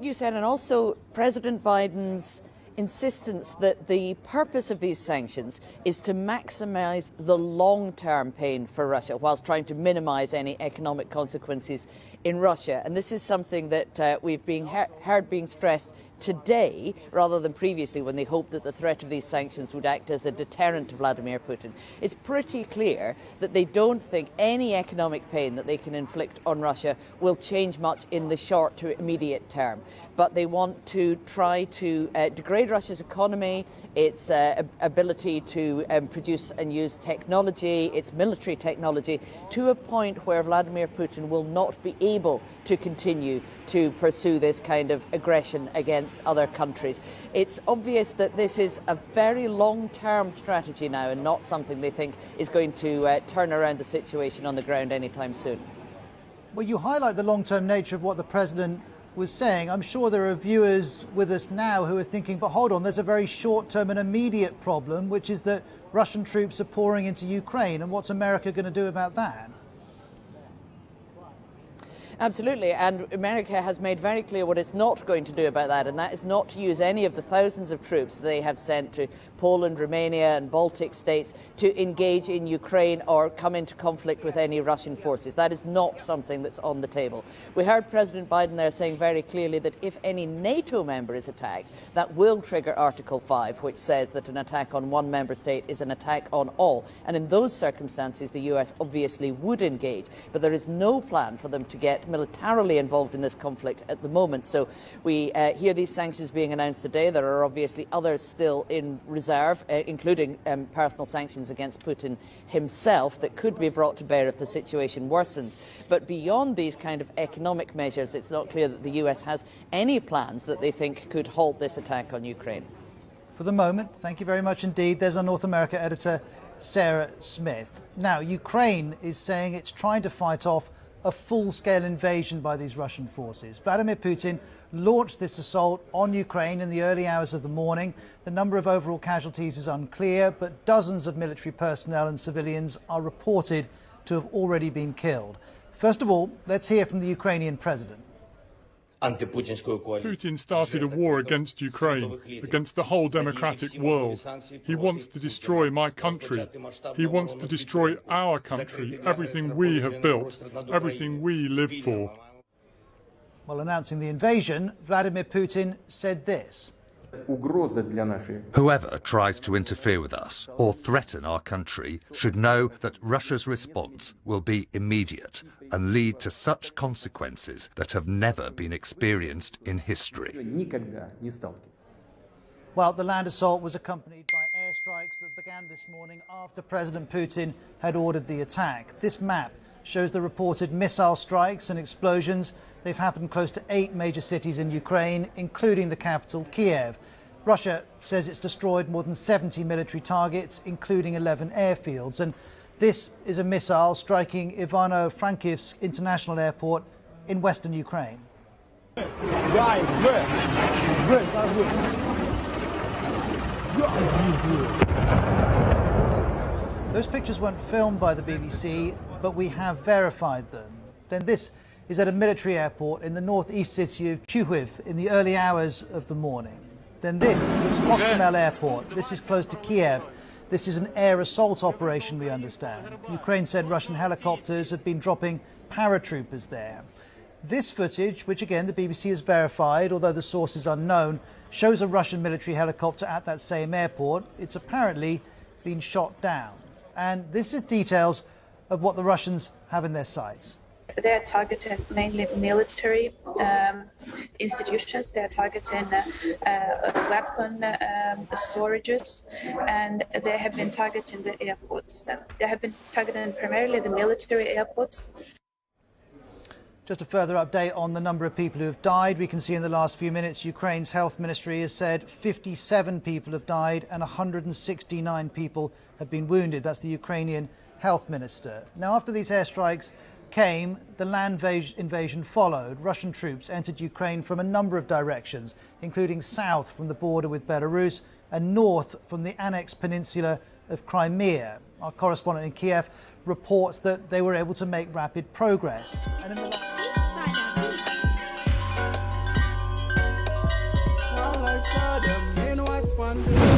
you said, and also President Biden's insistence that the purpose of these sanctions is to maximise the long-term pain for Russia whilst trying to minimise any economic consequences in Russia. And this is something that we've been heard being stressed today rather than previously, when they hoped that the threat of these sanctions would act as a deterrent to Vladimir Putin. It's pretty clear that they don't think any economic pain that they can inflict on Russia will change much in the short to immediate term. But they want to try to degrade Russia's economy, its ability to produce and use technology, its military technology, to a point where Vladimir Putin will not be able to continue to pursue this kind of aggression against other countries. It's obvious that this is a very long-term strategy now and not something they think is going to turn around the situation on the ground anytime soon. Well, you highlight the long-term nature of what the president was saying. I'm sure there are viewers with us now who are thinking, but hold on, there's a very short-term and immediate problem, which is that Russian troops are pouring into Ukraine. And what's America going to do about that? Absolutely, and America has made very clear what it's not going to do about that, and that is not to use any of the thousands of troops they have sent to Poland, Romania and Baltic states to engage in Ukraine or come into conflict with any Russian forces. That is not something that's on the table. We heard President Biden there saying very clearly that if any NATO member is attacked, that will trigger Article 5, which says that an attack on one member state is an attack on all. And in those circumstances, the US obviously would engage, but there is no plan for them to get militarily involved in this conflict at the moment. So we hear these sanctions being announced today. There are obviously others still in reserve, including personal sanctions against Putin himself that could be brought to bear if the situation worsens. But beyond these kind of economic measures, it's not clear that the US has any plans that they think could halt this attack on Ukraine. For the moment, thank you very much indeed. There's our North America editor, Sarah Smith. Now, Ukraine is saying it's trying to fight off a full-scale invasion by these Russian forces. Vladimir Putin launched this assault on Ukraine in the early hours of the morning. The number of overall casualties is unclear, but dozens of military personnel and civilians are reported to have already been killed. First of all, let's hear from the Ukrainian president. Putin started a war against Ukraine, against the whole democratic world. He wants to destroy my country. He wants to destroy our country, everything we have built, everything we live for. While announcing the invasion, Vladimir Putin said this. Whoever tries to interfere with us or threaten our country should know that Russia's response will be immediate and lead to such consequences that have never been experienced in history. Well, the land assault was accompanied by airstrikes that began this morning after President Putin had ordered the attack. This map shows the reported missile strikes and explosions. They've happened close to 8 major cities in Ukraine, including the capital, Kiev. Russia says it's destroyed more than 70 military targets, including 11 airfields. And this is a missile striking Ivano-Frankivsk International Airport in western Ukraine. Those pictures weren't filmed by the BBC, but we have verified them. Then this is at a military airport in the northeast city of Chuhuiv in the early hours of the morning. Then this is Hostomel Airport. This is close to Kiev. This is an air assault operation, we understand. Ukraine said Russian helicopters have been dropping paratroopers there. This footage, which again the BBC has verified, although the source is unknown, shows a Russian military helicopter at that same airport. It's apparently been shot down. And this is details of what the Russians have in their sights. They are targeting mainly military institutions. They are targeting weapon storages, and they have been targeting the airports. They have been targeting primarily the military airports. Just a further update on the number of people who have died. We can see in the last few minutes, Ukraine's health ministry has said 57 people have died and 169 people have been wounded. That's the Ukrainian health minister. Now, after these airstrikes came, the land invasion followed. Russian troops entered Ukraine from a number of directions, including south from the border with Belarus and north from the annexed peninsula of Crimea. Our correspondent in Kiev reports that they were able to make rapid progress. And in the England.